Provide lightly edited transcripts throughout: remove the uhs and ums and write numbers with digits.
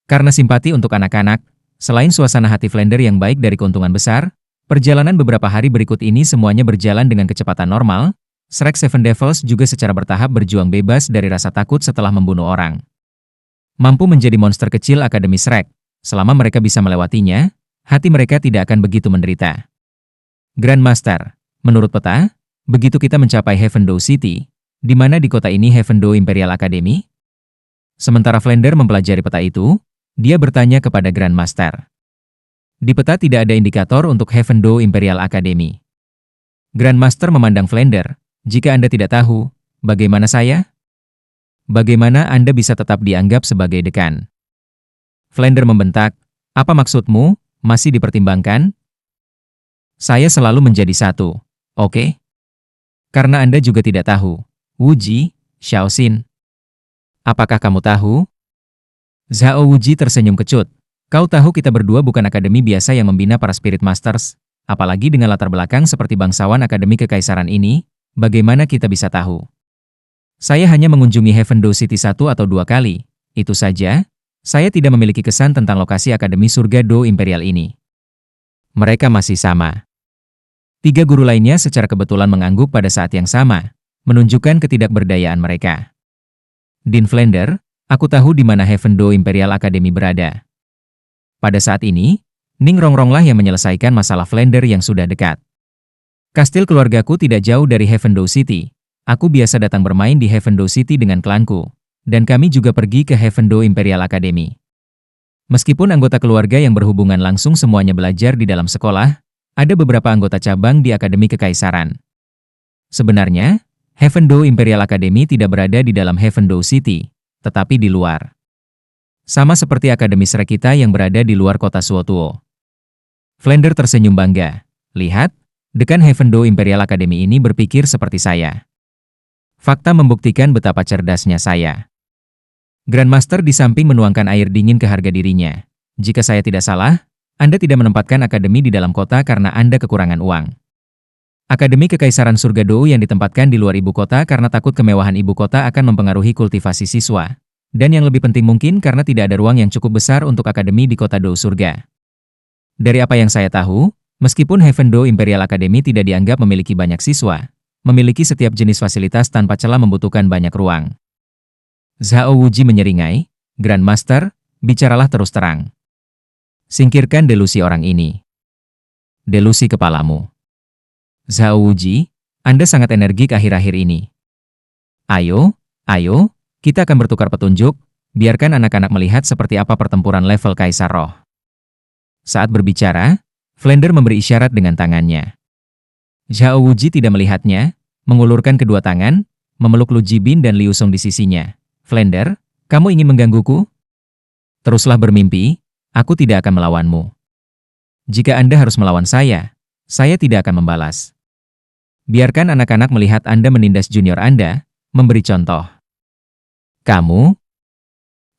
Karena simpati untuk anak-anak, selain suasana hati Flander yang baik dari keuntungan besar, perjalanan beberapa hari berikut ini semuanya berjalan dengan kecepatan normal. Shrek Seven Devils juga secara bertahap berjuang bebas dari rasa takut setelah membunuh orang. Mampu menjadi monster kecil Akademi Shrek, selama mereka bisa melewatinya, hati mereka tidak akan begitu menderita. Grandmaster, menurut peta, begitu kita mencapai Heavendoe City, di mana di kota ini Heavendoe Imperial Academy? Sementara Flander mempelajari peta itu, dia bertanya kepada Grandmaster. Di peta tidak ada indikator untuk Heavendoe Imperial Academy. Grandmaster memandang Flander, jika Anda tidak tahu, bagaimana saya? Bagaimana Anda bisa tetap dianggap sebagai dekan? Flander membentak, apa maksudmu, masih dipertimbangkan? Saya selalu menjadi satu, oke? Karena Anda juga tidak tahu, Wuji, Xiaoxin. Apakah kamu tahu? Zhao Wuji tersenyum kecut. Kau tahu kita berdua bukan akademi biasa yang membina para Spirit Masters, apalagi dengan latar belakang seperti bangsawan Akademi Kekaisaran ini, bagaimana kita bisa tahu? Saya hanya mengunjungi Heavendoe City 1 atau 2 kali, itu saja. Saya tidak memiliki kesan tentang lokasi Akademi Surga Do Imperial ini. Mereka masih sama. 3 guru lainnya secara kebetulan mengangguk pada saat yang sama, menunjukkan ketidakberdayaan mereka. Dean Flander, aku tahu di mana Heavendoe Imperial Academy berada. Pada saat ini, Ning Rongronglah yang menyelesaikan masalah Flander yang sudah dekat. Kastil keluargaku tidak jauh dari Heavendoe City. Aku biasa datang bermain di Heavendoe City dengan klanku, dan kami juga pergi ke Heavendoe Imperial Academy. Meskipun anggota keluarga yang berhubungan langsung semuanya belajar di dalam sekolah, ada beberapa anggota cabang di Akademi Kekaisaran. Sebenarnya, Heavendoe Imperial Academy tidak berada di dalam Heavendoe City, tetapi di luar. Sama seperti Akademi Shrek kita yang berada di luar kota Suotuo. Flander tersenyum bangga. Lihat, dekan Heavendoe Imperial Academy ini berpikir seperti saya. Fakta membuktikan betapa cerdasnya saya. Grandmaster di samping menuangkan air dingin ke harga dirinya. Jika saya tidak salah, Anda tidak menempatkan akademi di dalam kota karena Anda kekurangan uang. Akademi Kekaisaran Surga Do yang ditempatkan di luar ibu kota karena takut kemewahan ibu kota akan mempengaruhi kultivasi siswa. Dan yang lebih penting mungkin karena tidak ada ruang yang cukup besar untuk akademi di kota Do Surga. Dari apa yang saya tahu, meskipun Heavendoe Imperial Academy tidak dianggap memiliki banyak siswa, memiliki setiap jenis fasilitas tanpa celah membutuhkan banyak ruang. Zhao Wuji menyeringai, Grandmaster, bicaralah terus terang. Singkirkan delusi orang ini. Delusi kepalamu. Zhao Wuji, Anda sangat energik akhir-akhir ini. Ayo, kita akan bertukar petunjuk, biarkan anak-anak melihat seperti apa pertempuran level Kaisar Roh. Saat berbicara, Flander memberi isyarat dengan tangannya. Zhao Wuji tidak melihatnya, mengulurkan kedua tangan, memeluk Lu Jibin dan Liu Song di sisinya. Flander, kamu ingin menggangguku? Teruslah bermimpi, aku tidak akan melawanmu. Jika Anda harus melawan saya tidak akan membalas. Biarkan anak-anak melihat Anda menindas junior Anda, memberi contoh. Kamu?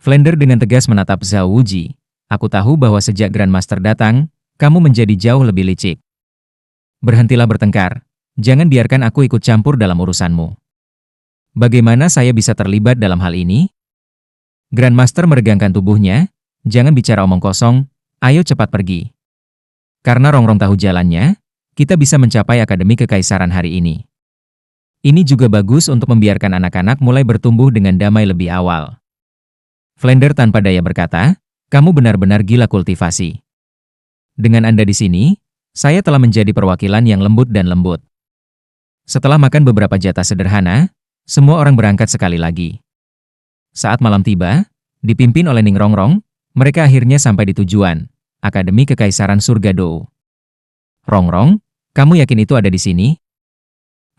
Flander dengan tegas menatap Zhao Wuji. Aku tahu bahwa sejak Grandmaster datang, kamu menjadi jauh lebih licik. Berhentilah bertengkar, jangan biarkan aku ikut campur dalam urusanmu. Bagaimana saya bisa terlibat dalam hal ini? Grandmaster meregangkan tubuhnya, jangan bicara omong kosong, ayo cepat pergi. Karena Rongrong tahu jalannya, kita bisa mencapai Akademi Kekaisaran hari ini. Ini juga bagus untuk membiarkan anak-anak mulai bertumbuh dengan damai lebih awal. Flander tanpa daya berkata, kamu benar-benar gila kultivasi. Dengan Anda di sini, saya telah menjadi perwakilan yang lembut dan lembut. Setelah makan beberapa jatah sederhana, semua orang berangkat sekali lagi. Saat malam tiba, dipimpin oleh Ning Rongrong, mereka akhirnya sampai di tujuan, Akademi Kekaisaran Surga Do. Rongrong, kamu yakin itu ada di sini?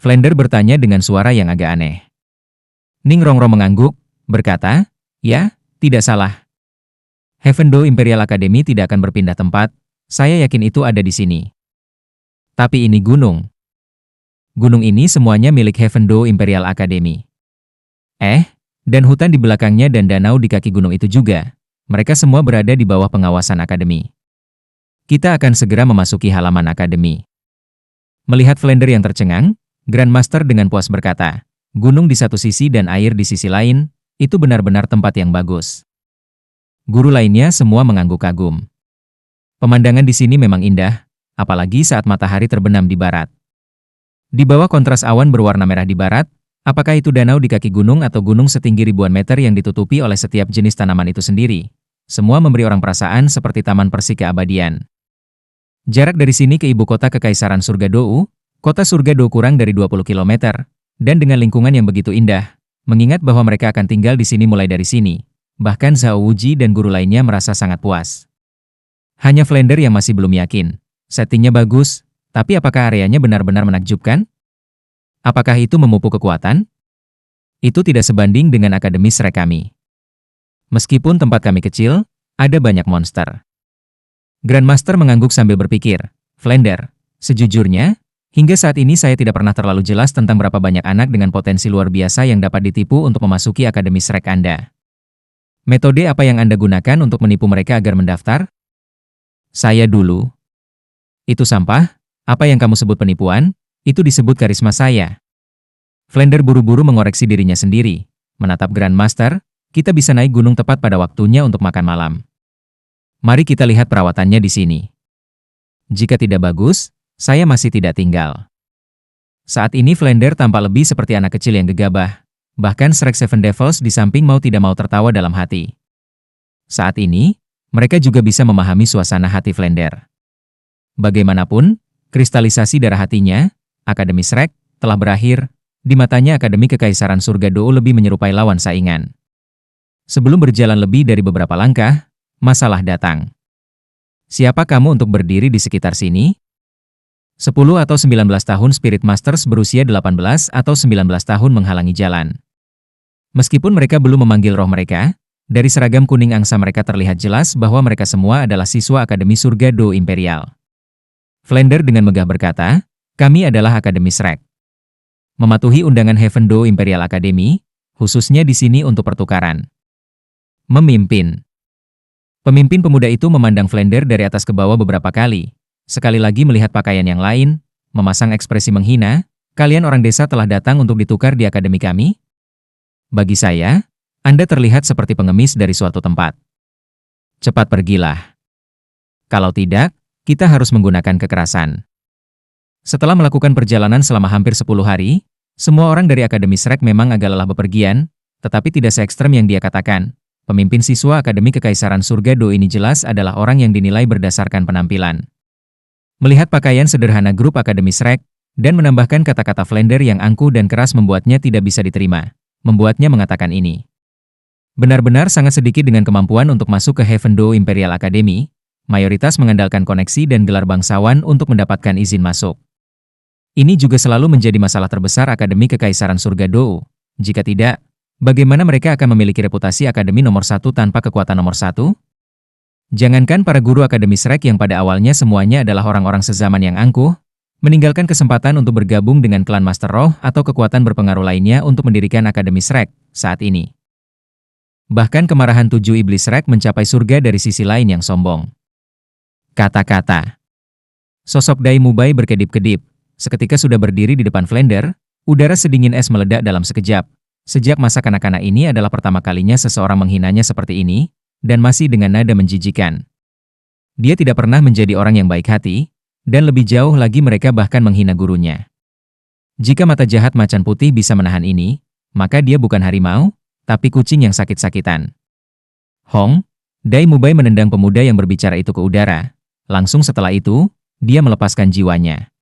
Flander bertanya dengan suara yang agak aneh. Ning Rongrong mengangguk, berkata, ya, tidak salah. Heavendoe Imperial Academy tidak akan berpindah tempat, saya yakin itu ada di sini. Tapi ini gunung. Gunung ini semuanya milik Heavendoe Imperial Academy. Dan hutan di belakangnya dan danau di kaki gunung itu juga. Mereka semua berada di bawah pengawasan akademi. Kita akan segera memasuki halaman akademi. Melihat Flander yang tercengang, Grandmaster dengan puas berkata, gunung di satu sisi dan air di sisi lain, itu benar-benar tempat yang bagus. Guru lainnya semua mengangguk kagum. Pemandangan di sini memang indah, apalagi saat matahari terbenam di barat. Di bawah kontras awan berwarna merah di barat, apakah itu danau di kaki gunung atau gunung setinggi ribuan meter yang ditutupi oleh setiap jenis tanaman itu sendiri, semua memberi orang perasaan seperti taman persi keabadian. Jarak dari sini ke ibu kota Kekaisaran Surga Dou, kota Surga Dou kurang dari 20 km, dan dengan lingkungan yang begitu indah, mengingat bahwa mereka akan tinggal di sini mulai dari sini. Bahkan Zhao Wuji dan guru lainnya merasa sangat puas. Hanya Flender yang masih belum yakin. Settingnya bagus, tapi apakah areanya benar-benar menakjubkan? Apakah itu memupuk kekuatan? Itu tidak sebanding dengan Akademi Shrek kami. Meskipun tempat kami kecil, ada banyak monster. Grandmaster mengangguk sambil berpikir, Flender, sejujurnya, hingga saat ini saya tidak pernah terlalu jelas tentang berapa banyak anak dengan potensi luar biasa yang dapat ditipu untuk memasuki Akademi Shrek Anda. Metode apa yang Anda gunakan untuk menipu mereka agar mendaftar? Saya dulu. Itu sampah? Apa yang kamu sebut penipuan? Itu disebut karisma saya. Flender buru-buru mengoreksi dirinya sendiri. Menatap Grandmaster, kita bisa naik gunung tepat pada waktunya untuk makan malam. Mari kita lihat perawatannya di sini. Jika tidak bagus, saya masih tidak tinggal. Saat ini Flender tampak lebih seperti anak kecil yang gegabah. Bahkan Shrek Seven Devils di samping mau tidak mau tertawa dalam hati. Saat ini, mereka juga bisa memahami suasana hati Flender. Bagaimanapun, kristalisasi darah hatinya, Akademi Shrek, telah berakhir. Di matanya Akademi Kekaisaran Surga Dou lebih menyerupai lawan saingan. Sebelum berjalan lebih dari beberapa langkah, masalah datang. Siapa kamu untuk berdiri di sekitar sini? 10 atau 19 tahun Spirit Masters berusia 18 atau 19 tahun menghalangi jalan. Meskipun mereka belum memanggil roh mereka, dari seragam kuning angsa mereka terlihat jelas bahwa mereka semua adalah siswa Akademi Surga Dou Imperial. Flender dengan megah berkata, kami adalah Akademi Shrek. Mematuhi undangan Heaven Dou Imperial Academy, khususnya di sini untuk pertukaran. Memimpin. Pemimpin pemuda itu memandang Flender dari atas ke bawah beberapa kali. Sekali lagi melihat pakaian yang lain, memasang ekspresi menghina, kalian orang desa telah datang untuk ditukar di akademi kami? Bagi saya, Anda terlihat seperti pengemis dari suatu tempat. Cepat pergilah. Kalau tidak, kita harus menggunakan kekerasan. Setelah melakukan perjalanan selama hampir 10 hari, semua orang dari Akademi Shrek memang agak lelah bepergian, tetapi tidak se-ekstrem yang dia katakan. Pemimpin siswa Akademi Kekaisaran Surga Dou ini jelas adalah orang yang dinilai berdasarkan penampilan. Melihat pakaian sederhana grup Akademi Shrek, dan menambahkan kata-kata Flender yang angkuh dan keras membuatnya tidak bisa diterima. Membuatnya mengatakan ini. Benar-benar sangat sedikit dengan kemampuan untuk masuk ke Heaven Dou Imperial Academy, mayoritas mengandalkan koneksi dan gelar bangsawan untuk mendapatkan izin masuk. Ini juga selalu menjadi masalah terbesar Akademi Kekaisaran Surga Dou. Jika tidak, bagaimana mereka akan memiliki reputasi Akademi nomor 1 tanpa kekuatan nomor 1? Jangankan para guru Akademi Shrek yang pada awalnya semuanya adalah orang-orang sezaman yang angkuh, meninggalkan kesempatan untuk bergabung dengan klan Master Roh atau kekuatan berpengaruh lainnya untuk mendirikan Akademi Shrek saat ini. Bahkan kemarahan 7 iblis Shrek mencapai surga dari sisi lain yang sombong. Kata-kata. Sosok Dai Mubai berkedip-kedip, seketika sudah berdiri di depan Flender, udara sedingin es meledak dalam sekejap. Sejak masa kanak-kanak ini adalah pertama kalinya seseorang menghinanya seperti ini, dan masih dengan nada menjijikan. Dia tidak pernah menjadi orang yang baik hati, dan lebih jauh lagi mereka bahkan menghina gurunya. Jika mata jahat macan putih bisa menahan ini, maka dia bukan harimau, tapi kucing yang sakit-sakitan. Hong, Dai Mubai menendang pemuda yang berbicara itu ke udara. Langsung setelah itu, dia melepaskan jiwanya.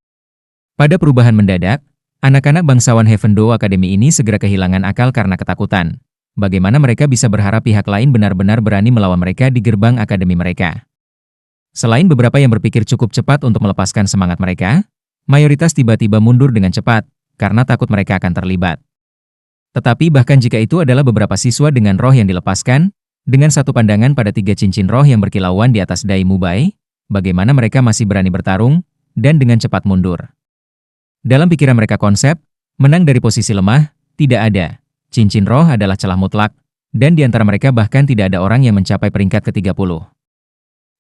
Pada perubahan mendadak, anak-anak bangsawan Heaven Dou Academy ini segera kehilangan akal karena ketakutan. Bagaimana mereka bisa berharap pihak lain benar-benar berani melawan mereka di gerbang akademi mereka? Selain beberapa yang berpikir cukup cepat untuk melepaskan semangat mereka, mayoritas tiba-tiba mundur dengan cepat, karena takut mereka akan terlibat. Tetapi bahkan jika itu adalah beberapa siswa dengan roh yang dilepaskan, dengan satu pandangan pada 3 cincin roh yang berkilauan di atas Dai Mubai, bagaimana mereka masih berani bertarung, dan dengan cepat mundur. Dalam pikiran mereka konsep, menang dari posisi lemah, tidak ada. Cincin roh adalah celah mutlak, dan di antara mereka bahkan tidak ada orang yang mencapai peringkat ke-30.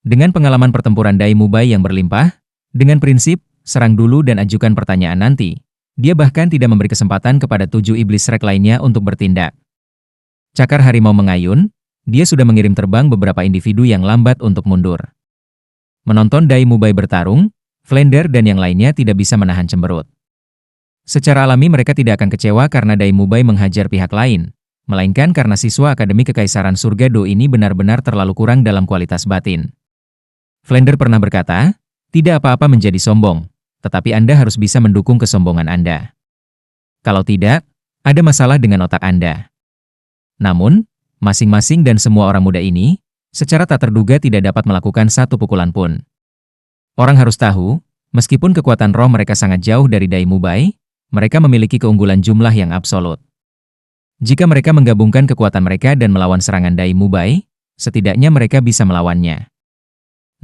Dengan pengalaman pertempuran Dai Mubai yang berlimpah, dengan prinsip, serang dulu dan ajukan pertanyaan nanti, dia bahkan tidak memberi kesempatan kepada 7 iblis Shrek lainnya untuk bertindak. Cakar harimau mengayun, dia sudah mengirim terbang beberapa individu yang lambat untuk mundur. Menonton Dai Mubai bertarung, Flender dan yang lainnya tidak bisa menahan cemberut. Secara alami mereka tidak akan kecewa karena Dai Mubai menghajar pihak lain, melainkan karena siswa Akademi Kekaisaran Surga Do ini benar-benar terlalu kurang dalam kualitas batin. Flender pernah berkata, tidak apa-apa menjadi sombong, tetapi Anda harus bisa mendukung kesombongan Anda. Kalau tidak, ada masalah dengan otak Anda. Namun, masing-masing dan semua orang muda ini, secara tak terduga tidak dapat melakukan satu pukulan pun. Orang harus tahu, meskipun kekuatan roh mereka sangat jauh dari Dai Mubai, mereka memiliki keunggulan jumlah yang absolut. Jika mereka menggabungkan kekuatan mereka dan melawan serangan Dai Mubai, setidaknya mereka bisa melawannya.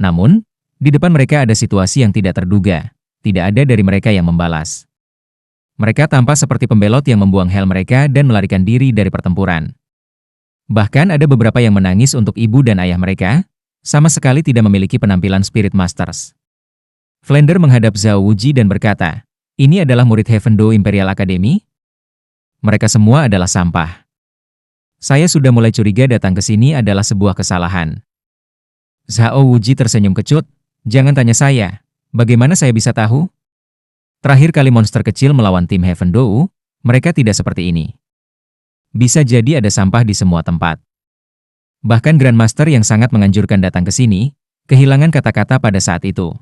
Namun, di depan mereka ada situasi yang tidak terduga, tidak ada dari mereka yang membalas. Mereka tampak seperti pembelot yang membuang hel mereka dan melarikan diri dari pertempuran. Bahkan ada beberapa yang menangis untuk ibu dan ayah mereka, sama sekali tidak memiliki penampilan Spirit Masters. Flender menghadap Zhao Wuji dan berkata, ini adalah murid Heaven Do Imperial Academy? Mereka semua adalah sampah. Saya sudah mulai curiga datang ke sini adalah sebuah kesalahan. Zhao Wuji tersenyum kecut, jangan tanya saya, bagaimana saya bisa tahu? Terakhir kali monster kecil melawan tim Heaven Do, mereka tidak seperti ini. Bisa jadi ada sampah di semua tempat. Bahkan Grandmaster yang sangat menganjurkan datang ke sini, kehilangan kata-kata pada saat itu.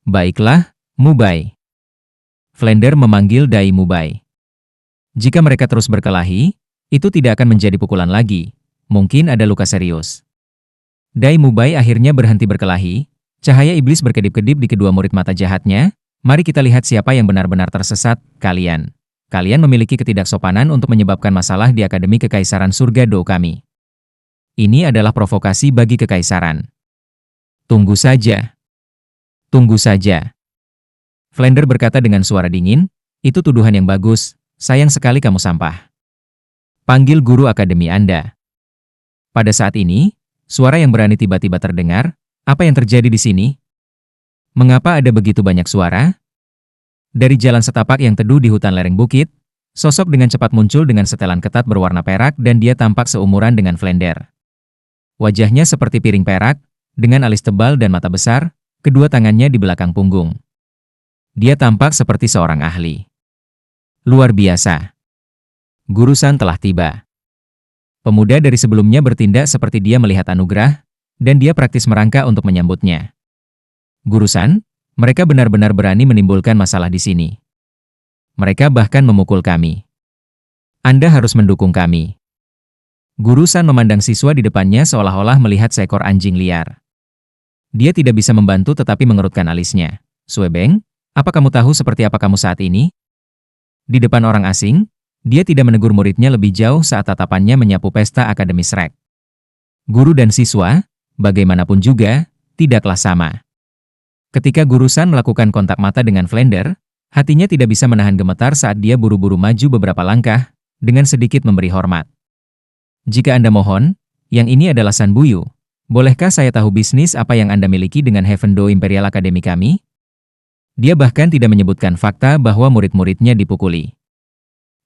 Baiklah, Mubai. Flender memanggil Dai Mubai. Jika mereka terus berkelahi, itu tidak akan menjadi pukulan lagi, mungkin ada luka serius. Dai Mubai akhirnya berhenti berkelahi, cahaya iblis berkedip-kedip di kedua murid mata jahatnya, mari kita lihat siapa yang benar-benar tersesat, kalian. Kalian memiliki ketidaksopanan untuk menyebabkan masalah di Akademi Kekaisaran Surga Do kami. Ini adalah provokasi bagi Kekaisaran. Tunggu saja. Tunggu saja. Flender berkata dengan suara dingin, itu tuduhan yang bagus, sayang sekali kamu sampah. Panggil guru akademi Anda. Pada saat ini, suara yang berani tiba-tiba terdengar, apa yang terjadi di sini? Mengapa ada begitu banyak suara? Dari jalan setapak yang teduh di hutan lereng bukit, sosok dengan cepat muncul dengan setelan ketat berwarna perak dan dia tampak seumuran dengan Flender. Wajahnya seperti piring perak, dengan alis tebal dan mata besar, kedua tangannya di belakang punggung. Dia tampak seperti seorang ahli. Luar biasa. Guru San telah tiba. Pemuda dari sebelumnya bertindak seperti dia melihat anugerah, dan dia praktis merangkak untuk menyambutnya. Guru San, mereka benar-benar berani menimbulkan masalah di sini. Mereka bahkan memukul kami. Anda harus mendukung kami. Guru San memandang siswa di depannya seolah-olah melihat seekor anjing liar. Dia tidak bisa membantu tetapi mengerutkan alisnya. Suebeng, apa kamu tahu seperti apa kamu saat ini? Di depan orang asing, dia tidak menegur muridnya lebih jauh saat tatapannya menyapu pesta Akademi Shrek. Guru dan siswa, bagaimanapun juga, tidaklah sama. Ketika Guru San melakukan kontak mata dengan Flender, hatinya tidak bisa menahan gemetar saat dia buru-buru maju beberapa langkah, dengan sedikit memberi hormat. Jika Anda mohon, yang ini adalah San Buyu. Bolehkah saya tahu bisnis apa yang Anda miliki dengan Heaven Do Imperial Academy kami? Dia bahkan tidak menyebutkan fakta bahwa murid-muridnya dipukuli.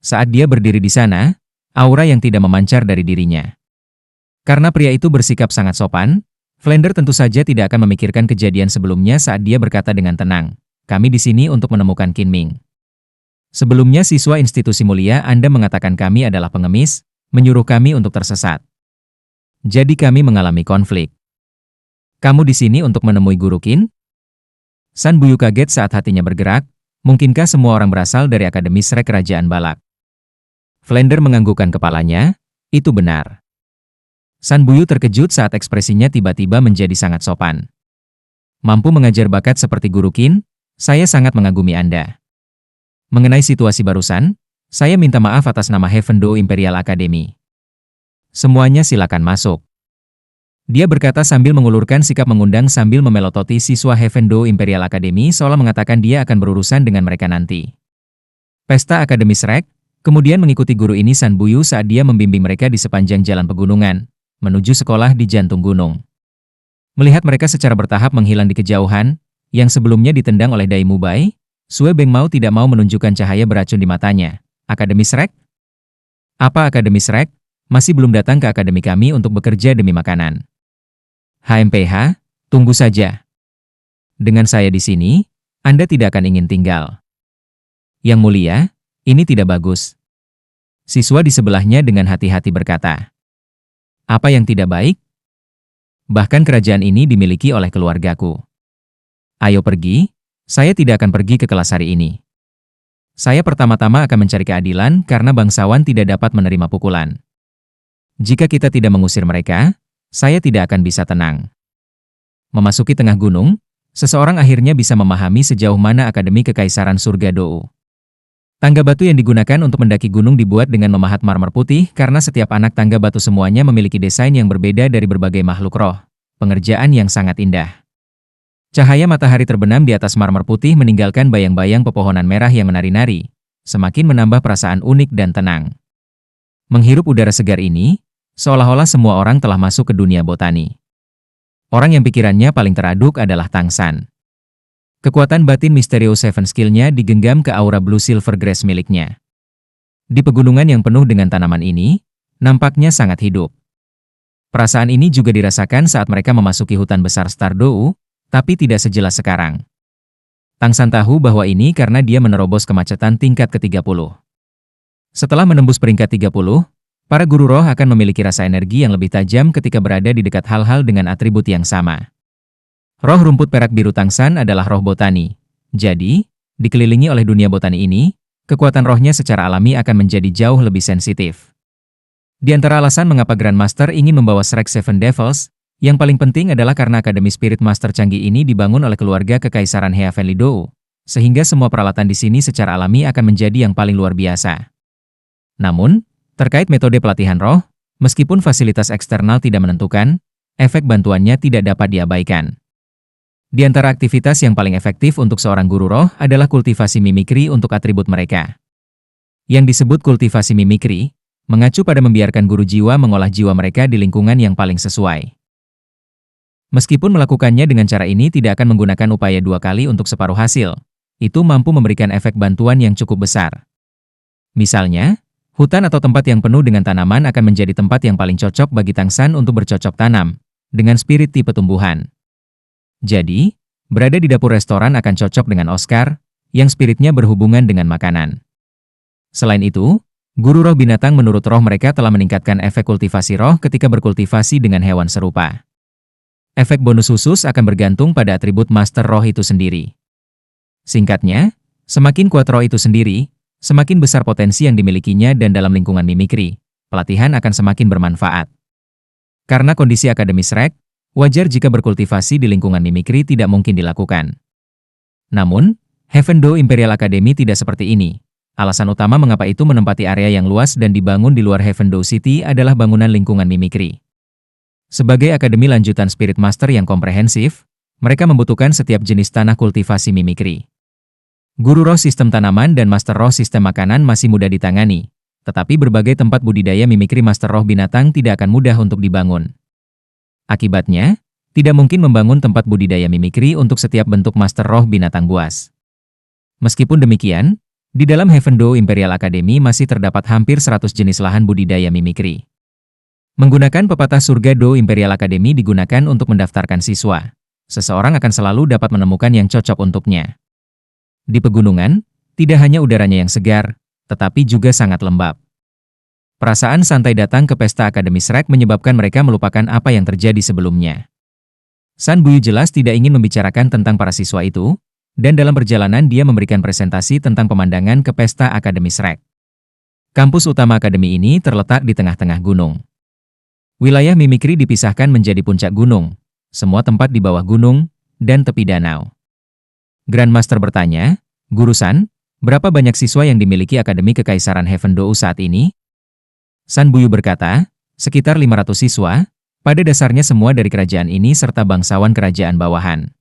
Saat dia berdiri di sana, aura yang tidak memancar dari dirinya. Karena pria itu bersikap sangat sopan, Flender tentu saja tidak akan memikirkan kejadian sebelumnya saat dia berkata dengan tenang, kami di sini untuk menemukan Qin Ming. Sebelumnya siswa institusi mulia Anda mengatakan kami adalah pengemis, menyuruh kami untuk tersesat. Jadi kami mengalami konflik. Kamu di sini untuk menemui Guru Qin? San Buyu kaget saat hatinya bergerak, mungkinkah semua orang berasal dari Akademi Shrek Kerajaan Balak? Flender menganggukkan kepalanya, itu benar. San Buyu terkejut saat ekspresinya tiba-tiba menjadi sangat sopan. Mampu mengajar bakat seperti Guru Qin, saya sangat mengagumi Anda. Mengenai situasi barusan, saya minta maaf atas nama Heaven Do Imperial Academy. Semuanya silakan masuk. Dia berkata sambil mengulurkan sikap mengundang sambil memelototi siswa Heaven Do Imperial Academy seolah mengatakan dia akan berurusan dengan mereka nanti. Pesta Akademi Shrek, kemudian mengikuti guru ini San Buyu saat dia membimbing mereka di sepanjang jalan pegunungan, menuju sekolah di jantung gunung. Melihat mereka secara bertahap menghilang di kejauhan, yang sebelumnya ditendang oleh Dai Mubai, Sue Beng mau tidak mau menunjukkan cahaya beracun di matanya. Akademi Shrek? Apa Akademi Shrek? masih belum datang ke akademi kami untuk bekerja demi makanan. HMPH, tunggu saja. Dengan saya di sini, Anda tidak akan ingin tinggal. Yang mulia, ini tidak bagus. Siswa di sebelahnya dengan hati-hati berkata. Apa yang tidak baik? Bahkan kerajaan ini dimiliki oleh keluargaku. Ayo pergi, saya tidak akan pergi ke kelas hari ini. Saya pertama-tama akan mencari keadilan karena bangsawan tidak dapat menerima pukulan. Jika kita tidak mengusir mereka, saya tidak akan bisa tenang. Memasuki tengah gunung, seseorang akhirnya bisa memahami sejauh mana Akademi Kekaisaran Surga Dou. Tangga batu yang digunakan untuk mendaki gunung dibuat dengan memahat marmer putih karena setiap anak tangga batu semuanya memiliki desain yang berbeda dari berbagai makhluk roh. Pengerjaan yang sangat indah. Cahaya matahari terbenam di atas marmer putih meninggalkan bayang-bayang pepohonan merah yang menari-nari, semakin menambah perasaan unik dan tenang. Menghirup udara segar ini, seolah-olah semua orang telah masuk ke dunia botani. Orang yang pikirannya paling teraduk adalah Tang San. Kekuatan batin misterius Seven Skill-nya digenggam ke aura Blue Silver Grass miliknya. Di pegunungan yang penuh dengan tanaman ini, nampaknya sangat hidup. Perasaan ini juga dirasakan saat mereka memasuki hutan besar Star Dou, tapi tidak sejelas sekarang. Tang San tahu bahwa ini karena dia menerobos kemacetan tingkat ke-30. Setelah menembus peringkat 30, para guru roh akan memiliki rasa energi yang lebih tajam ketika berada di dekat hal-hal dengan atribut yang sama. Roh rumput perak biru Tang San adalah roh botani. Jadi, dikelilingi oleh dunia botani ini, kekuatan rohnya secara alami akan menjadi jauh lebih sensitif. Di antara alasan mengapa Grandmaster ingin membawa Shrek Seven Devils, yang paling penting adalah karena Akademi Spirit Master canggih ini dibangun oleh keluarga Kekaisaran Heavenly Dou, sehingga semua peralatan di sini secara alami akan menjadi yang paling luar biasa. Namun, terkait metode pelatihan roh, meskipun fasilitas eksternal tidak menentukan, efek bantuannya tidak dapat diabaikan. Di antara aktivitas yang paling efektif untuk seorang guru roh adalah kultivasi mimikri untuk atribut mereka. Yang disebut kultivasi mimikri, mengacu pada membiarkan guru jiwa mengolah jiwa mereka di lingkungan yang paling sesuai. Meskipun melakukannya dengan cara ini tidak akan menggunakan upaya 2 kali untuk separuh hasil, itu mampu memberikan efek bantuan yang cukup besar. Misalnya, hutan atau tempat yang penuh dengan tanaman akan menjadi tempat yang paling cocok bagi Tang San untuk bercocok tanam, dengan spirit tipe tumbuhan. Jadi, berada di dapur restoran akan cocok dengan Oscar, yang spiritnya berhubungan dengan makanan. Selain itu, guru roh binatang menurut roh mereka telah meningkatkan efek kultivasi roh ketika berkultivasi dengan hewan serupa. Efek bonus khusus akan bergantung pada atribut master roh itu sendiri. Singkatnya, semakin kuat roh itu sendiri, semakin besar potensi yang dimilikinya dan dalam lingkungan mimikri, pelatihan akan semakin bermanfaat. Karena kondisi Akademi Shrek, wajar jika berkultivasi di lingkungan mimikri tidak mungkin dilakukan. Namun, Heaven Dou Imperial Academy tidak seperti ini. Alasan utama mengapa itu menempati area yang luas dan dibangun di luar Heaven Dou City adalah bangunan lingkungan mimikri. Sebagai akademi lanjutan Spirit Master yang komprehensif, mereka membutuhkan setiap jenis tanah kultivasi mimikri. Guru roh sistem tanaman dan master roh sistem makanan masih mudah ditangani, tetapi berbagai tempat budidaya mimikri master roh binatang tidak akan mudah untuk dibangun. Akibatnya, tidak mungkin membangun tempat budidaya mimikri untuk setiap bentuk master roh binatang buas. Meskipun demikian, di dalam Heaven Dou Imperial Academy masih terdapat hampir 100 jenis lahan budidaya mimikri. Menggunakan pepatah surga Dou Imperial Academy digunakan untuk mendaftarkan siswa. Seseorang akan selalu dapat menemukan yang cocok untuknya. Di pegunungan, tidak hanya udaranya yang segar, tetapi juga sangat lembab. Perasaan santai datang ke pesta Akademi Shrek menyebabkan mereka melupakan apa yang terjadi sebelumnya. San Buyu jelas tidak ingin membicarakan tentang para siswa itu, dan dalam perjalanan dia memberikan presentasi tentang pemandangan ke pesta Akademi Shrek. Kampus utama akademi ini terletak di tengah-tengah gunung. Wilayah mimikri dipisahkan menjadi puncak gunung, semua tempat di bawah gunung, dan tepi danau. Grandmaster bertanya, Guru San, berapa banyak siswa yang dimiliki Akademi Kekaisaran Heaven Dou saat ini? San Buyu berkata, sekitar 500 siswa, pada dasarnya semua dari kerajaan ini serta bangsawan kerajaan bawahan.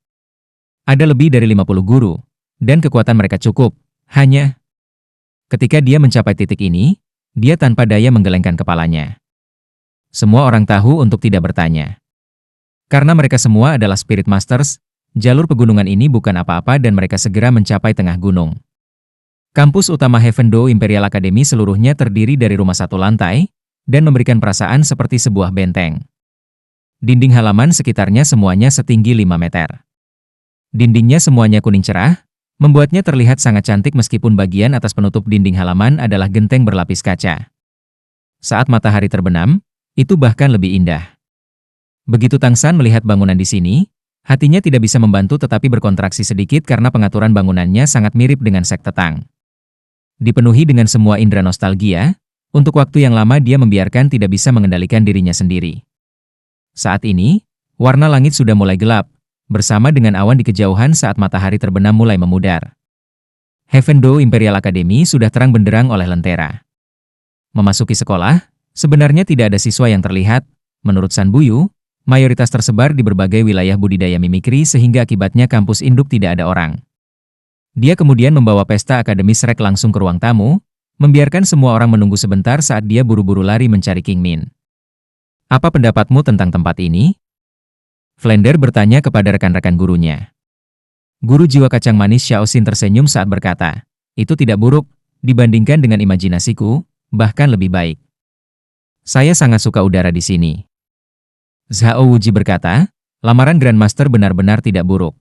Ada lebih dari 50 guru, dan kekuatan mereka cukup, hanya... Ketika dia mencapai titik ini, dia tanpa daya menggelengkan kepalanya. Semua orang tahu untuk tidak bertanya. Karena mereka semua adalah Spirit Masters, jalur pegunungan ini bukan apa-apa dan mereka segera mencapai tengah gunung. Kampus utama Heaven Dou Imperial Academy seluruhnya terdiri dari rumah satu lantai, dan memberikan perasaan seperti sebuah benteng. Dinding halaman sekitarnya semuanya setinggi 5 meter. Dindingnya semuanya kuning cerah, membuatnya terlihat sangat cantik meskipun bagian atas penutup dinding halaman adalah genteng berlapis kaca. Saat matahari terbenam, itu bahkan lebih indah. Begitu Tang San melihat bangunan di sini, hatinya tidak bisa membantu tetapi berkontraksi sedikit karena pengaturan bangunannya sangat mirip dengan sekte Tang. Dipenuhi dengan semua indera nostalgia, untuk waktu yang lama dia membiarkan tidak bisa mengendalikan dirinya sendiri. Saat ini, warna langit sudah mulai gelap, bersama dengan awan di kejauhan saat matahari terbenam mulai memudar. Heaven Do Imperial Academy sudah terang benderang oleh lentera. Memasuki sekolah, sebenarnya tidak ada siswa yang terlihat, menurut San Buyu, mayoritas tersebar di berbagai wilayah budidaya mimikri sehingga akibatnya kampus induk tidak ada orang. Dia kemudian membawa pesta Akademi Shrek langsung ke ruang tamu, membiarkan semua orang menunggu sebentar saat dia buru-buru lari mencari King Min. Apa pendapatmu tentang tempat ini? Flender bertanya kepada rekan-rekan gurunya. Guru jiwa kacang manis Xiao Xin tersenyum saat berkata, itu tidak buruk, dibandingkan dengan imajinasiku, bahkan lebih baik. Saya sangat suka udara di sini. Zhao Wuji berkata, lamaran Grandmaster benar-benar tidak buruk.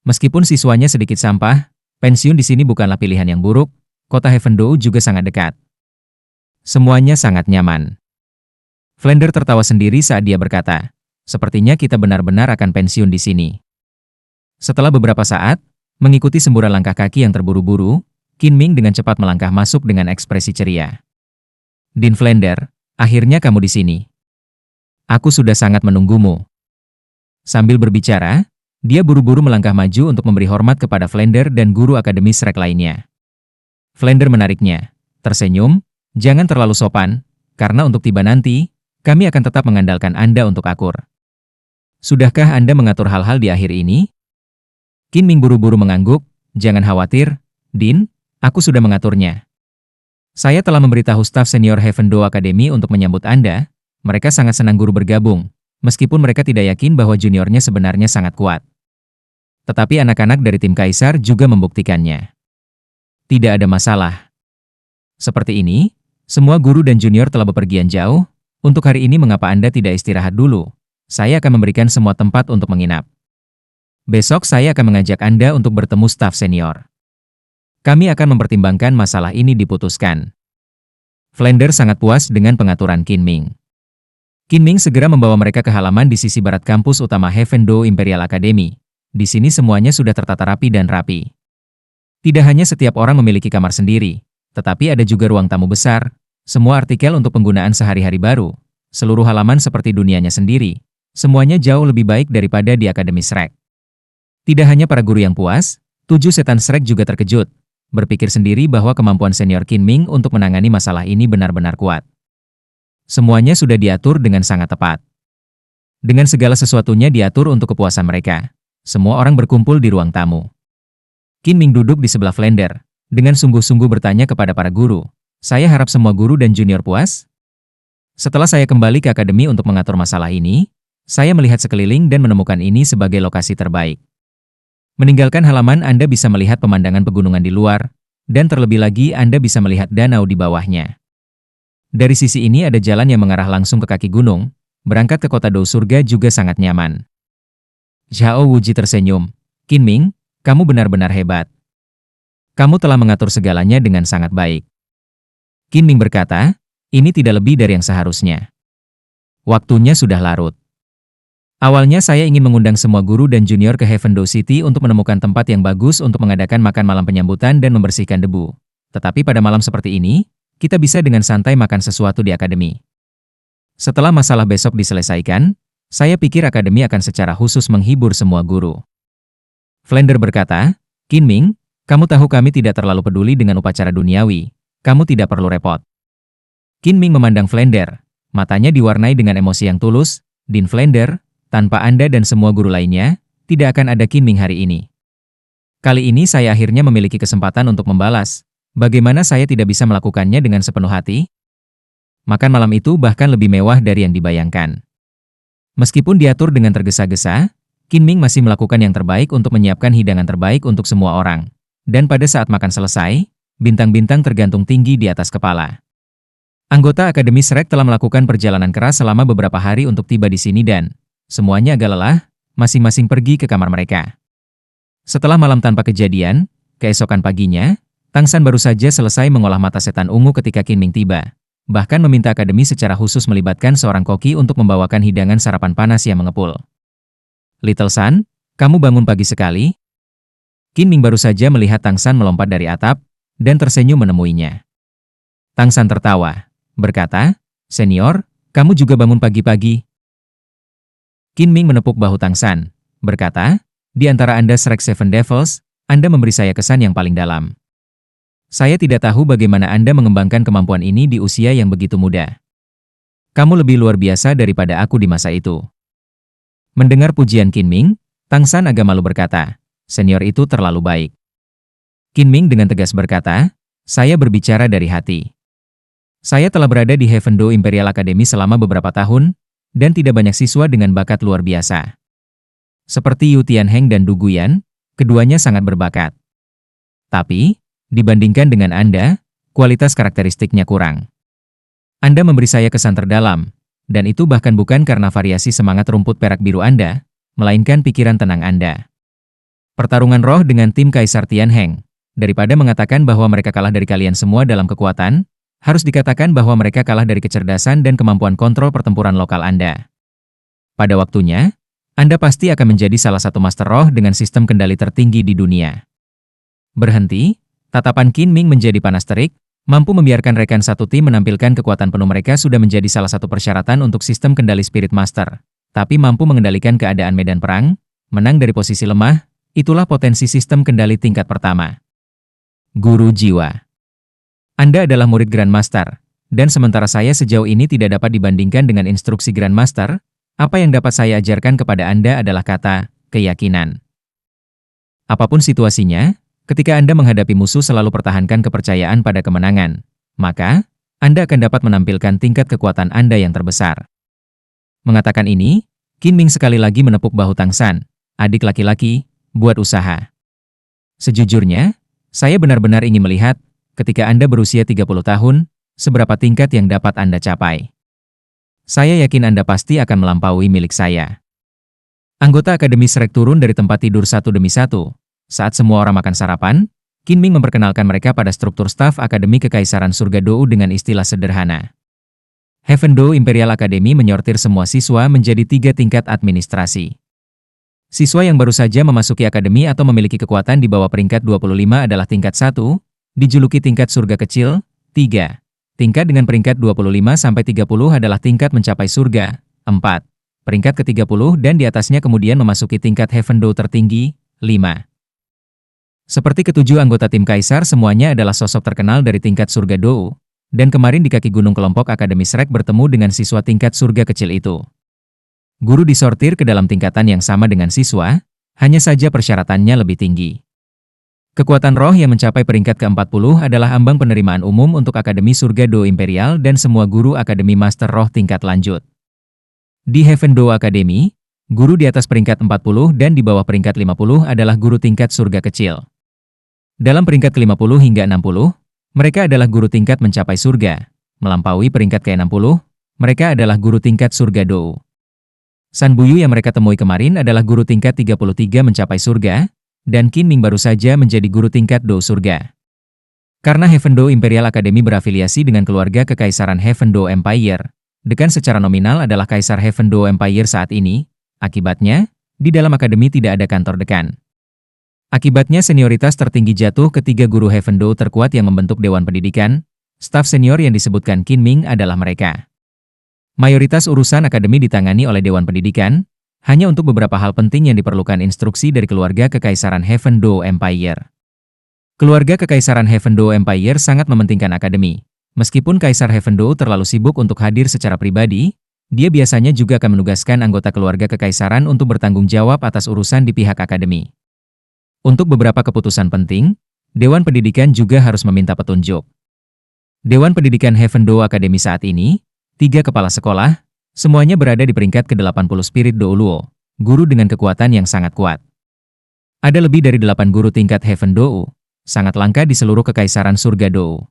Meskipun siswanya sedikit sampah, pensiun di sini bukanlah pilihan yang buruk, kota Heaven Do juga sangat dekat. Semuanya sangat nyaman. Flender tertawa sendiri saat dia berkata, sepertinya kita benar-benar akan pensiun di sini. Setelah beberapa saat, mengikuti semburan langkah kaki yang terburu-buru, Qin Ming dengan cepat melangkah masuk dengan ekspresi ceria. Dean Flender, akhirnya kamu di sini. Aku sudah sangat menunggumu. Sambil berbicara, dia buru-buru melangkah maju untuk memberi hormat kepada Flender dan guru Akademi Shrek lainnya. Flender menariknya, tersenyum, jangan terlalu sopan, karena untuk tiba nanti, kami akan tetap mengandalkan Anda untuk akur. Sudahkah Anda mengatur hal-hal di akhir ini? Qin Ming buru-buru mengangguk, jangan khawatir, Dean, aku sudah mengaturnya. Saya telah memberitahu staf senior Heaven Do Academy untuk menyambut Anda. Mereka sangat senang guru bergabung, meskipun mereka tidak yakin bahwa juniornya sebenarnya sangat kuat. Tetapi anak-anak dari tim Kaisar juga membuktikannya. Tidak ada masalah. Seperti ini, semua guru dan junior telah bepergian jauh. Untuk hari ini mengapa Anda tidak istirahat dulu? Saya akan memberikan semua tempat untuk menginap. Besok saya akan mengajak Anda untuk bertemu staf senior. Kami akan mempertimbangkan masalah ini diputuskan. Flender sangat puas dengan pengaturan Qin Ming. Qin Ming segera membawa mereka ke halaman di sisi barat kampus utama Heaven Do Imperial Academy. Di sini semuanya sudah tertata rapi dan rapi. Tidak hanya setiap orang memiliki kamar sendiri, tetapi ada juga ruang tamu besar, semua artikel untuk penggunaan sehari-hari baru, seluruh halaman seperti dunianya sendiri, semuanya jauh lebih baik daripada di Akademi Shrek. Tidak hanya para guru yang puas, 7 setan Shrek juga terkejut, berpikir sendiri bahwa kemampuan senior Qin Ming untuk menangani masalah ini benar-benar kuat. Semuanya sudah diatur dengan sangat tepat. Dengan segala sesuatunya diatur untuk kepuasan mereka. Semua orang berkumpul di ruang tamu. Qin Ming duduk di sebelah Flender, dengan sungguh-sungguh bertanya kepada para guru, saya harap semua guru dan junior puas? Setelah saya kembali ke akademi untuk mengatur masalah ini, saya melihat sekeliling dan menemukan ini sebagai lokasi terbaik. Meninggalkan halaman Anda bisa melihat pemandangan pegunungan di luar, dan terlebih lagi Anda bisa melihat danau di bawahnya. Dari sisi ini ada jalan yang mengarah langsung ke kaki gunung, berangkat ke kota Dou Surga juga sangat nyaman. Zhao Wuji tersenyum, Qin Ming, kamu benar-benar hebat. Kamu telah mengatur segalanya dengan sangat baik. Qin Ming berkata, ini tidak lebih dari yang seharusnya. Waktunya sudah larut. Awalnya saya ingin mengundang semua guru dan junior ke Heaven Do City untuk menemukan tempat yang bagus untuk mengadakan makan malam penyambutan dan membersihkan debu. Tetapi pada malam seperti ini, kita bisa dengan santai makan sesuatu di akademi. Setelah masalah besok diselesaikan, saya pikir akademi akan secara khusus menghibur semua guru. Flender berkata, Qin Ming, kamu tahu kami tidak terlalu peduli dengan upacara duniawi, kamu tidak perlu repot. Qin Ming memandang Flender, matanya diwarnai dengan emosi yang tulus, Dean Flender, tanpa Anda dan semua guru lainnya, tidak akan ada Qin Ming hari ini. Kali ini saya akhirnya memiliki kesempatan untuk membalas. Bagaimana saya tidak bisa melakukannya dengan sepenuh hati? Makan malam itu bahkan lebih mewah dari yang dibayangkan. Meskipun diatur dengan tergesa-gesa, Qin Ming masih melakukan yang terbaik untuk menyiapkan hidangan terbaik untuk semua orang. Dan pada saat makan selesai, bintang-bintang tergantung tinggi di atas kepala. Anggota Akademi Shrek telah melakukan perjalanan keras selama beberapa hari untuk tiba di sini dan semuanya agak lelah, masing-masing pergi ke kamar mereka. Setelah malam tanpa kejadian, keesokan paginya, Tang San baru saja selesai mengolah mata setan ungu ketika Qin Ming tiba. Bahkan meminta Akademi secara khusus melibatkan seorang koki untuk membawakan hidangan sarapan panas yang mengepul. Little San, kamu bangun pagi sekali? Qin Ming baru saja melihat Tang San melompat dari atap dan tersenyum menemuinya. Tang San tertawa, berkata, "Senior, kamu juga bangun pagi-pagi?" Qin Ming menepuk bahu Tang San, berkata, "Di antara Anda Shrek Seven Devils, Anda memberi saya kesan yang paling dalam. Saya tidak tahu bagaimana Anda mengembangkan kemampuan ini di usia yang begitu muda. Kamu lebih luar biasa daripada aku di masa itu." Mendengar pujian Qin Ming, Tang San agak malu berkata, "Senior itu terlalu baik." Qin Ming dengan tegas berkata, "Saya berbicara dari hati. Saya telah berada di Heaven Do Imperial Academy selama beberapa tahun, dan tidak banyak siswa dengan bakat luar biasa. Seperti Yu Tianheng dan Du Guyan, keduanya sangat berbakat. Tapi, dibandingkan dengan Anda, kualitas karakteristiknya kurang. Anda memberi saya kesan terdalam, dan itu bahkan bukan karena variasi semangat rumput perak biru Anda, melainkan pikiran tenang Anda. Pertarungan roh dengan tim Kaisar Tianheng, daripada mengatakan bahwa mereka kalah dari kalian semua dalam kekuatan, harus dikatakan bahwa mereka kalah dari kecerdasan dan kemampuan kontrol pertempuran lokal Anda. Pada waktunya, Anda pasti akan menjadi salah satu master roh dengan sistem kendali tertinggi di dunia." Berhenti, tatapan Qin Ming menjadi panas terik, mampu membiarkan rekan satu tim menampilkan kekuatan penuh mereka sudah menjadi salah satu persyaratan untuk sistem kendali Spirit Master. Tapi mampu mengendalikan keadaan medan perang, menang dari posisi lemah, itulah potensi sistem kendali tingkat pertama. Guru jiwa. Anda adalah murid Grandmaster, dan sementara saya sejauh ini tidak dapat dibandingkan dengan instruksi Grandmaster, apa yang dapat saya ajarkan kepada Anda adalah kata, keyakinan. Apapun situasinya, ketika Anda menghadapi musuh selalu pertahankan kepercayaan pada kemenangan, maka, Anda akan dapat menampilkan tingkat kekuatan Anda yang terbesar. Mengatakan ini, Qin Ming sekali lagi menepuk bahu Tang San, "Adik laki-laki, buat usaha. Sejujurnya, saya benar-benar ingin melihat, ketika Anda berusia 30 tahun, seberapa tingkat yang dapat Anda capai. Saya yakin Anda pasti akan melampaui milik saya." Anggota Akademi Shrek turun dari tempat tidur satu demi satu. Saat semua orang makan sarapan, Qin Ming memperkenalkan mereka pada struktur staf Akademi Kekaisaran Surga Dou dengan istilah sederhana. Heaven Do Imperial Academy menyortir semua siswa menjadi 3 tingkat administrasi. Siswa yang baru saja memasuki akademi atau memiliki kekuatan di bawah peringkat 25 adalah tingkat 1, dijuluki tingkat surga kecil, 3. Tingkat dengan peringkat 25-30 adalah tingkat mencapai surga, 4. Peringkat ke-30 dan di atasnya kemudian memasuki tingkat Heaven Do tertinggi, 5. Seperti ketujuh anggota tim Kaisar semuanya adalah sosok terkenal dari tingkat surga Dou, dan kemarin di kaki gunung kelompok Akademi Shrek bertemu dengan siswa tingkat surga kecil itu. Guru disortir ke dalam tingkatan yang sama dengan siswa, hanya saja persyaratannya lebih tinggi. Kekuatan roh yang mencapai peringkat ke-40 adalah ambang penerimaan umum untuk Akademi Surga Do Imperial dan semua guru Akademi Master Roh tingkat lanjut. Di Heaven Do Academy, guru di atas peringkat 40 dan di bawah peringkat 50 adalah guru tingkat surga kecil. Dalam peringkat ke-50 hingga 60, mereka adalah guru tingkat mencapai surga. Melampaui peringkat ke-60, mereka adalah guru tingkat surga Do. San Buyu yang mereka temui kemarin adalah guru tingkat 33 mencapai surga, dan Qin Ming baru saja menjadi guru tingkat Do surga. Karena Heaven Do Imperial Academy berafiliasi dengan keluarga kekaisaran Heaven Do Empire, dekan secara nominal adalah Kaisar Heaven Do Empire saat ini, akibatnya, di dalam akademi tidak ada kantor dekan. Akibatnya senioritas tertinggi jatuh ke 3 guru Heaven Do terkuat yang membentuk Dewan Pendidikan, staf senior yang disebutkan Qin Ming adalah mereka. Mayoritas urusan akademi ditangani oleh Dewan Pendidikan, hanya untuk beberapa hal penting yang diperlukan instruksi dari keluarga kekaisaran Heaven Do Empire. Keluarga kekaisaran Heaven Do Empire sangat mementingkan akademi. Meskipun Kaisar Heaven Do terlalu sibuk untuk hadir secara pribadi, dia biasanya juga akan menugaskan anggota keluarga kekaisaran untuk bertanggung jawab atas urusan di pihak akademi. Untuk beberapa keputusan penting, Dewan Pendidikan juga harus meminta petunjuk. Dewan Pendidikan Heaven Do Academy saat ini, 3 kepala sekolah, semuanya berada di peringkat ke-80 Spirit Do Luo, guru dengan kekuatan yang sangat kuat. Ada lebih dari 8 guru tingkat Heaven Do, sangat langka di seluruh kekaisaran surga Do.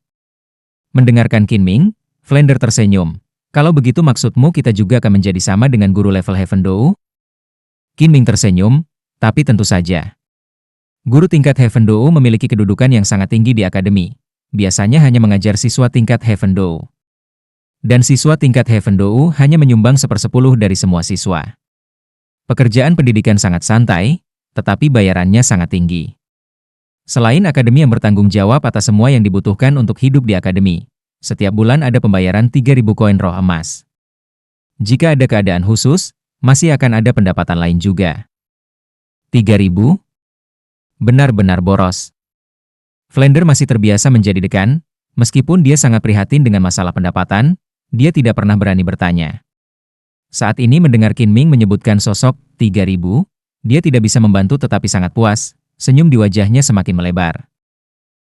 Mendengarkan Qin Ming, Flander tersenyum. Kalau begitu maksudmu kita juga akan menjadi sama dengan guru level Heaven Dou? Qinming tersenyum, tapi tentu saja. Guru tingkat Heaven Dou memiliki kedudukan yang sangat tinggi di akademi. Biasanya hanya mengajar siswa tingkat Heaven Dou. Dan siswa tingkat Heaven Dou hanya menyumbang 1/10 dari semua siswa. Pekerjaan pendidikan sangat santai, tetapi bayarannya sangat tinggi. Selain akademi yang bertanggung jawab atas semua yang dibutuhkan untuk hidup di akademi, setiap bulan ada pembayaran 3.000 koin roh emas. Jika ada keadaan khusus, masih akan ada pendapatan lain juga. 3.000? Benar-benar boros. Flander masih terbiasa menjadi dekan, meskipun dia sangat prihatin dengan masalah pendapatan, dia tidak pernah berani bertanya. Saat ini mendengar Qinming menyebutkan sosok 3.000, dia tidak bisa membantu tetapi sangat puas, senyum di wajahnya semakin melebar.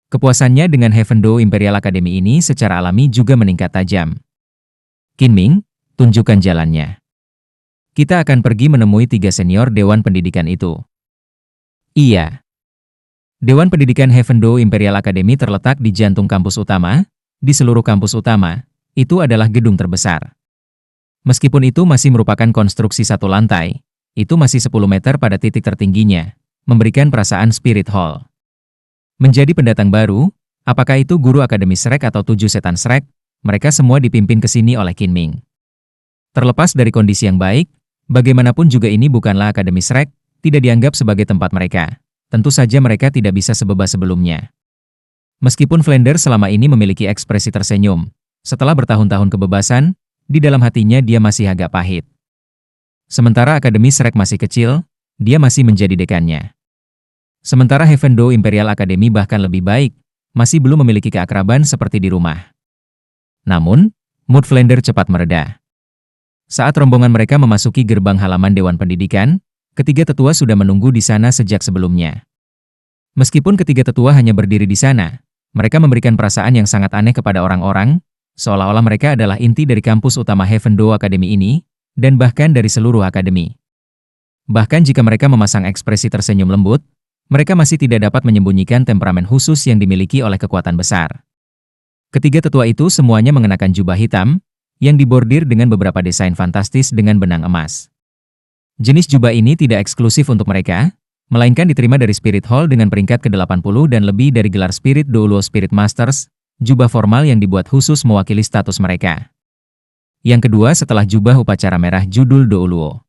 Kepuasannya dengan Heaven Dou Imperial Academy ini secara alami juga meningkat tajam. Qinming, tunjukkan jalannya. Kita akan pergi menemui 3 senior Dewan Pendidikan itu. Iya. Dewan Pendidikan Heaven Dou Imperial Academy terletak di jantung kampus utama. Di seluruh kampus utama, itu adalah gedung terbesar. Meskipun itu masih merupakan konstruksi satu lantai, itu masih 10 meter pada titik tertingginya, memberikan perasaan Spirit Hall. Menjadi pendatang baru, apakah itu guru Akademi Shrek atau 7 setan Shrek, mereka semua dipimpin ke sini oleh Qinming. Terlepas dari kondisi yang baik, bagaimanapun juga ini bukanlah Akademi Shrek, tidak dianggap sebagai tempat mereka. Tentu saja mereka tidak bisa sebebas sebelumnya. Meskipun Flander selama ini memiliki ekspresi tersenyum, setelah bertahun-tahun kebebasan, di dalam hatinya dia masih agak pahit. Sementara Akademi Shrek masih kecil, dia masih menjadi dekannya. Sementara Heaven Dou Imperial Academy bahkan lebih baik, masih belum memiliki keakraban seperti di rumah. Namun, mood Flander cepat mereda. Saat rombongan mereka memasuki gerbang halaman Dewan Pendidikan, ketiga tetua sudah menunggu di sana sejak sebelumnya. Meskipun ketiga tetua hanya berdiri di sana, mereka memberikan perasaan yang sangat aneh kepada orang-orang, seolah-olah mereka adalah inti dari kampus utama Heaven Dou Academy ini, dan bahkan dari seluruh akademi. Bahkan jika mereka memasang ekspresi tersenyum lembut, mereka masih tidak dapat menyembunyikan temperamen khusus yang dimiliki oleh kekuatan besar. Ketiga tetua itu semuanya mengenakan jubah hitam, yang dibordir dengan beberapa desain fantastis dengan benang emas. Jenis jubah ini tidak eksklusif untuk mereka, melainkan diterima dari Spirit Hall dengan peringkat ke-80 dan lebih dari gelar Spirit Douluo Spirit Masters, jubah formal yang dibuat khusus mewakili status mereka. Yang kedua setelah jubah upacara merah judul Douluo.